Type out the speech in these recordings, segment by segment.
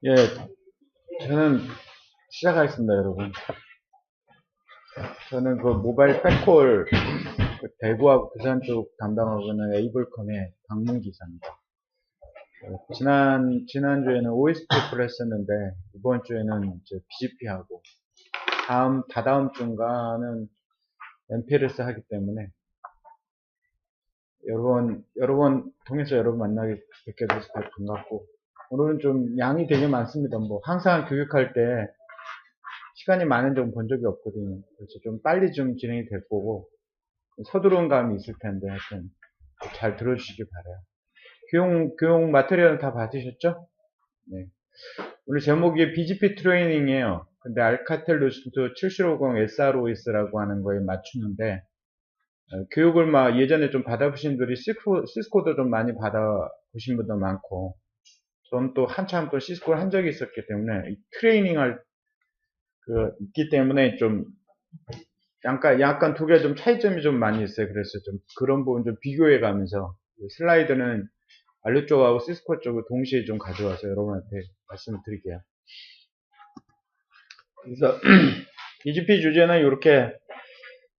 예, 저는 시작하겠습니다, 여러분. 저는 그 모바일 백콜 그 대구하고 부산 쪽 담당하고 있는 에이블컴의 박문 기사입니다. 지난주에는 OSPF를 했었는데, 이번 주에는 이제 BGP하고, 다다음 주인가는 MPLS 하기 때문에, 여러 번 통해서 여러분 뵙게 돼서 반갑고, 오늘은 좀 양이 되게 많습니다. 뭐, 항상 교육할 때, 시간이 많은 점 본 적이 없거든요. 그래서 좀 빨리 좀 진행이 될 거고, 서두른 감이 있을 텐데, 하여튼, 잘 들어주시기 바라요. 교용 마테리얼은 다 받으셨죠? 네. 오늘 제목이 BGP 트레이닝이에요. 근데 알카텔 루스트 7750 SROS라고 하는 거에 맞추는데, 교육을 막 예전에 좀 받아보신 분들이 시스코도 좀 많이 받아보신 분도 많고, 전 또 한참 또 시스코를 한 적이 있었기 때문에, 트레이닝 있기 때문에 좀, 약간 두 개 좀 차이점이 좀 많이 있어요. 그래서 좀 그런 부분 좀 비교해 가면서, 슬라이드는 알루 쪽하고 시스코 쪽을 동시에 좀 가져와서 여러분한테 말씀을 드릴게요. 그래서 BGP 주제는 이렇게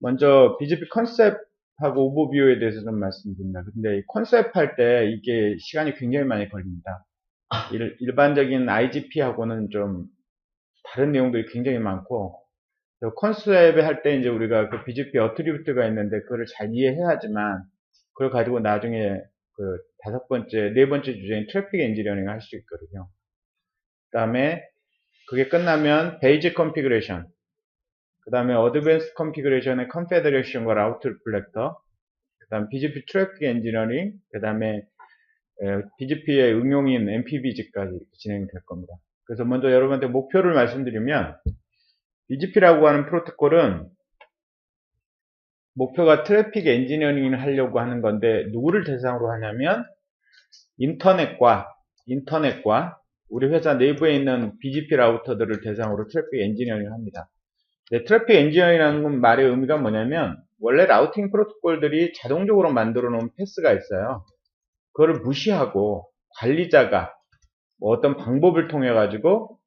먼저 BGP 컨셉하고 오버뷰에 대해서 좀 말씀드립니다. 근데 컨셉 할 때 이게 시간이 굉장히 많이 걸립니다. 일반적인 IGP하고는 좀 다른 내용들이 굉장히 많고, 컨셉에 할 때 이제 우리가 그 BGP 어트리뷰트가 있는데 그거를 잘 이해해야지만 그걸 가지고 나중에 그 네 번째 주제인 트래픽 엔지니어링을 할 수 있거든요. 그 다음에 그게 끝나면 베이직 컨피그레이션, 그 다음에 어드밴스 컨피그레이션의 컨페더레이션과 라우트 리플렉터, 그 다음 BGP 트래픽 엔지니어링, 그 다음에 BGP의 응용인 MPBG까지 진행이 될 겁니다. 그래서 먼저 여러분한테 목표를 말씀드리면, BGP라고 하는 프로토콜은 목표가 트래픽 엔지니어링을 하려고 하는 건데, 누구를 대상으로 하냐면 인터넷과 우리 회사 내부에 있는 BGP 라우터들을 대상으로 트래픽 엔지니어링을 합니다. 트래픽 엔지니어링이라는 건 말의 의미가 뭐냐면, 원래 라우팅 프로토콜들이 자동적으로 만들어 놓은 패스가 있어요. 그거를 무시하고 관리자가 어떤 방법을 통해 가지고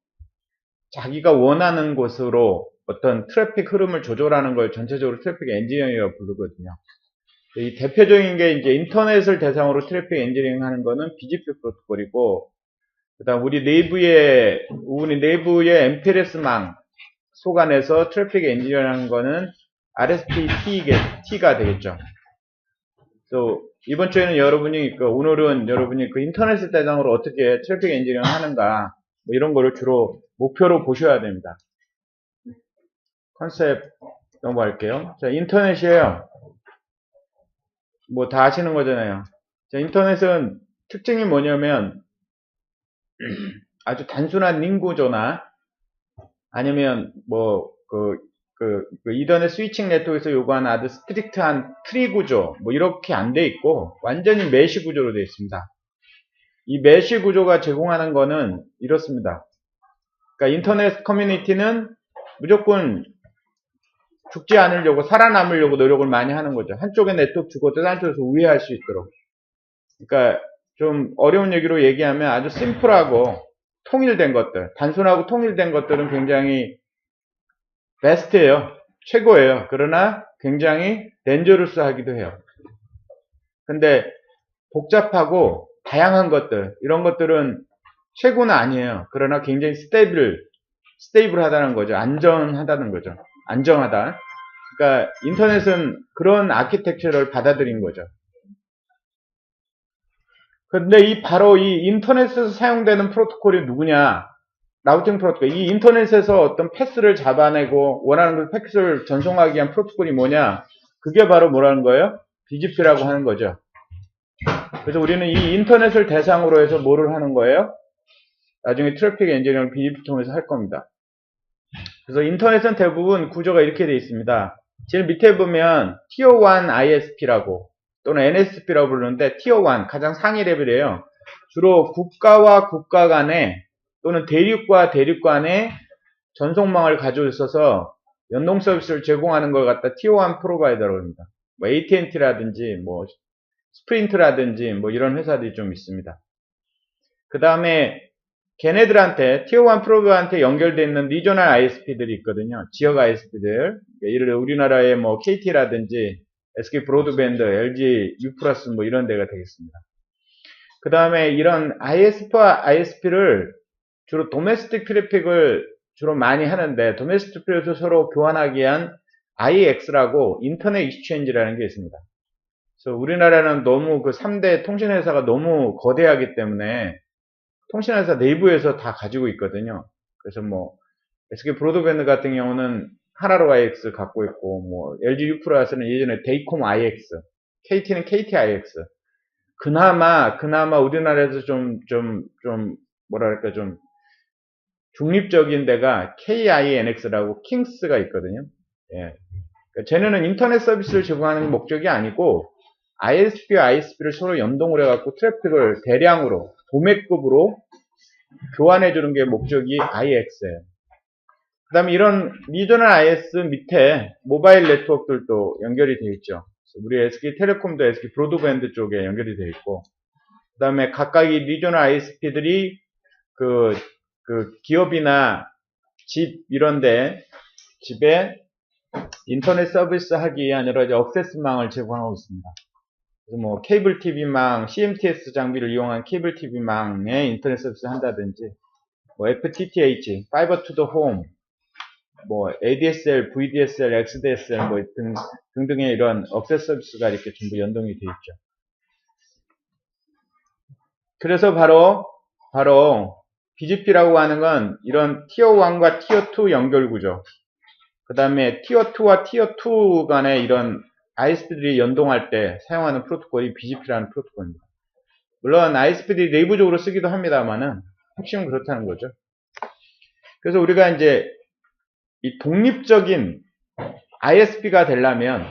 자기가 원하는 곳으로 어떤 트래픽 흐름을 조절하는 걸 전체적으로 트래픽 엔지니어링이라고 부르거든요. 이 대표적인 게 이제 인터넷을 대상으로 트래픽 엔지니어링 하는 거는 BGP 프로토콜이고, 그다음 우리 내부의 MPLS망 속안에서 트래픽 엔지니어링 하는 거는 RSPT가 되겠죠. 또 이번 주에는 오늘은 여러분이 그 인터넷을 대상으로 어떻게 트래픽 엔지니어링 하는가, 뭐 이런 거를 주로 목표로 보셔야 됩니다. 컨셉 넘어갈게요. 자, 인터넷이에요. 뭐 다 아시는 거잖아요. 자, 인터넷은 특징이 뭐냐면 아주 단순한 링 구조나 아니면 이더넷 스위칭 네트워크에서 요구하는 아주 스트릭트한 트리 구조, 뭐 이렇게 안 돼 있고 완전히 메쉬 구조로 되어 있습니다. 이 메쉬 구조가 제공하는 거는 이렇습니다. 그러니까 인터넷 커뮤니티는 무조건 죽지 않으려고, 살아남으려고 노력을 많이 하는 거죠. 한쪽에 네트워크 주고 또 다른 쪽에서 우회할 수 있도록. 그러니까 좀 어려운 얘기로 얘기하면 아주 심플하고 통일된 것들, 단순하고 통일된 것들은 굉장히 베스트예요. 최고예요. 그러나 굉장히 덴저러스 하기도 해요. 근데 복잡하고 다양한 것들, 이런 것들은 최고는 아니에요. 그러나 굉장히 스테이블하다는 거죠. 안전하다는 거죠. 안정하다. 그러니까 인터넷은 그런 아키텍처를 받아들인 거죠. 근데 바로 이 인터넷에서 사용되는 프로토콜이 누구냐? 라우팅 프로토콜. 이 인터넷에서 어떤 패스를 잡아내고 원하는 그 패스를 전송하기 위한 프로토콜이 뭐냐? 그게 바로 뭐라는 거예요? BGP라고 하는 거죠. 그래서 우리는 이 인터넷을 대상으로 해서 뭐를 하는 거예요? 나중에 트래픽 엔지니어링 BGP 통해서 할 겁니다. 그래서 인터넷은 대부분 구조가 이렇게 되어 있습니다. 제일 밑에 보면 Tier 1 ISP라고 또는 NSP라고 부르는데, Tier 1 가장 상위 레벨이에요. 주로 국가와 국가 간에 또는 대륙과 대륙 간에 전송망을 가지고 있어서 연동 서비스를 제공하는 걸 갖다 Tier 1 프로바이더라고 합니다. 뭐 AT&T라든지 뭐 스프린트라든지 뭐 이런 회사들이 좀 있습니다. 그 다음에 걔네들한테 티어1 프로브한테 연결되어 있는 리저널 ISP들이 있거든요. 지역 ISP들. 예를 들어 우리나라의 뭐 KT라든지 SK 브로드밴드, LG U+ 뭐 이런 데가 되겠습니다. 그 다음에 이런 ISP와 ISP를 주로 도메스틱 트래픽을 주로 많이 하는데 도메스틱 트래픽을 서로 교환하기 위한 IX라고 인터넷 익스체인지라는 게 있습니다. 그래서 우리나라는 너무 그 3대 통신회사가 너무 거대하기 때문에 통신회사 내부에서 다 가지고 있거든요. 그래서 뭐 SK 브로드밴드 같은 경우는 하나로 IX 갖고 있고 뭐 LG U+는 예전에 데이콤 IX, KT는 KT IX. 그나마 우리나라에서 좀 뭐랄까 좀 중립적인 데가 KINX라고 킹스가 있거든요. 예. 그러니까 쟤네는 인터넷 서비스를 제공하는 목적이 아니고 ISP와 ISP를 서로 연동을 해갖고 트래픽을 대량으로 도매급으로 교환해 주는 게 목적이 IX예요. 그 다음에 이런 리저널 IS 밑에 모바일 네트워크들도 연결이 되어 있죠. 우리 SK텔레콤도 SK 브로드밴드 쪽에 연결이 되어 있고, 그 다음에 각각의 리저널 ISP들이 그 기업이나 집 이런데 집에 인터넷 서비스 하기 위한 여러 가지 억세스망을 제공하고 있습니다. 그래서 뭐 케이블 TV망, CMTS 장비를 이용한 케이블 TV망에 인터넷 서비스 한다든지, 뭐 FTTH, Fiber to the Home, 뭐 ADSL, VDSL, XDSL 뭐 등등의 이런 억세스 서비스가 이렇게 전부 연동이 되어 있죠. 그래서 바로 BGP라고 하는 건 이런 티어1과 티어2 연결 구조, 그 다음에 티어2와 티어2 간의 이런 ISP들이 연동할 때 사용하는 프로토콜이 BGP라는 프로토콜입니다. 물론 ISP들이 내부적으로 쓰기도 합니다만은 핵심은 그렇다는 거죠. 그래서 우리가 이제 이 독립적인 ISP가 되려면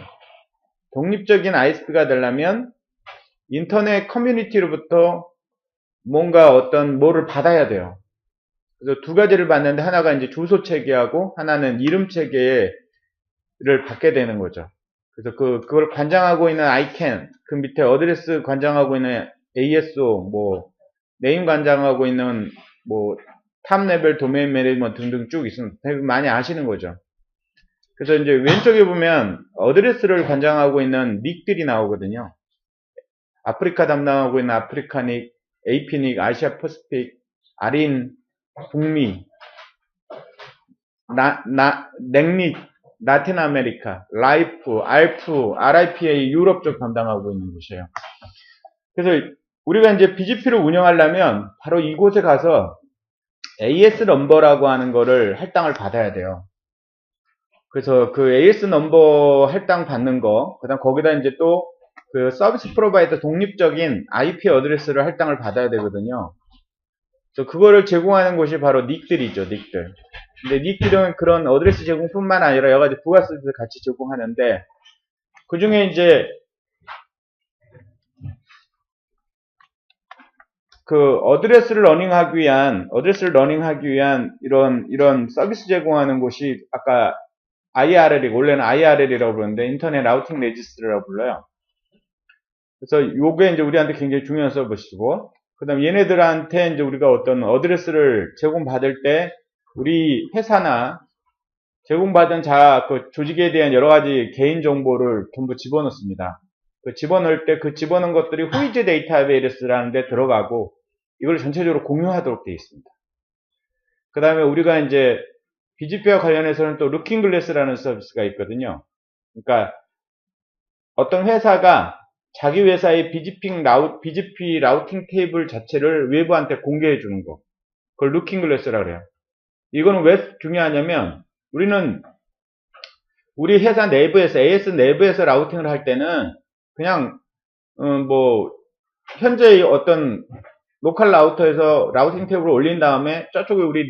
인터넷 커뮤니티로부터 뭔가 뭐를 받아야 돼요. 그래서 두 가지를 받는데 하나가 이제 주소 체계하고 하나는 이름 체계를 받게 되는 거죠. 그래서 그걸 관장하고 있는 ICANN, 그 밑에 어드레스 관장하고 있는 ASO, 뭐 네임 관장하고 있는 뭐 탑 레벨 도메인 매니지먼트 등등 쭉 있으면 많이 아시는 거죠. 그래서 이제 왼쪽에 보면 어드레스를 관장하고 있는 닉들이 나오거든요. 아프리카 담당하고 있는 아프리카닉, AP닉, 아시아 퍼시픽, 아린, 북미, 넥닉, 라틴 아메리카, 라이프, 알프, RIPA 유럽 쪽 담당하고 있는 곳이에요. 그래서 우리가 이제 BGP를 운영하려면 바로 이곳에 가서 AS 넘버라고 하는 거를 할당을 받아야 돼요. 그래서 그 AS 넘버 할당 받는 거, 그 다음 거기다 이제 또 그 서비스 프로바이더 독립적인 IP 어드레스를 할당을 받아야 되거든요. 그래서 그거를 제공하는 곳이 바로 닉들이죠, 닉들. 근데 닉들은 그런 어드레스 제공뿐만 아니라 여러 가지 부가 서비스를 같이 제공하는데, 그 중에 이제 그 어드레스를 러닝하기 위한 이런 서비스 제공하는 곳이 아까 IRL이, 원래는 IRL이라고 부르는데 인터넷 라우팅 레지스트라고 불러요. 그래서 요게 이제 우리한테 굉장히 중요한 서비스고, 그 다음 얘네들한테 이제 우리가 어떤 어드레스를 제공받을 때 우리 회사나 제공받은 그 조직에 대한 여러 가지 개인 정보를 전부 집어넣습니다. 그 집어넣을 때 그 집어넣은 것들이 후이즈 데이터베이스라는 데 들어가고 이걸 전체적으로 공유하도록 되어 있습니다. 그 다음에 우리가 이제 BGP와 관련해서는 또 루킹글래스라는 서비스가 있거든요. 그러니까 어떤 회사가 자기 회사의 BGP 라우팅 테이블 자체를 외부한테 공개해 주는 거, 그걸 루킹글래스라고 그래요. 이거는 왜 중요하냐면 우리는 우리 회사 내부에서 AS 내부에서 라우팅을 할 때는 그냥 뭐 현재 어떤 로컬 라우터에서 라우팅 테이블을 올린 다음에 저쪽에 우리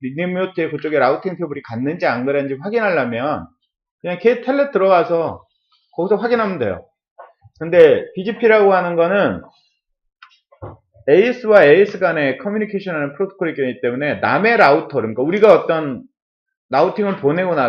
리모트에 그쪽에 라우팅 테이블이 갔는지 안 갔는지 확인하려면 그냥 걔 텔넷 들어가서 거기서 확인하면 돼요. 근데 BGP라고 하는 거는 AS와 AS 간의 커뮤니케이션 하는 프로토콜이기 때문에 남의 라우터, 그러니까 우리가 어떤 라우팅을 보내고 나서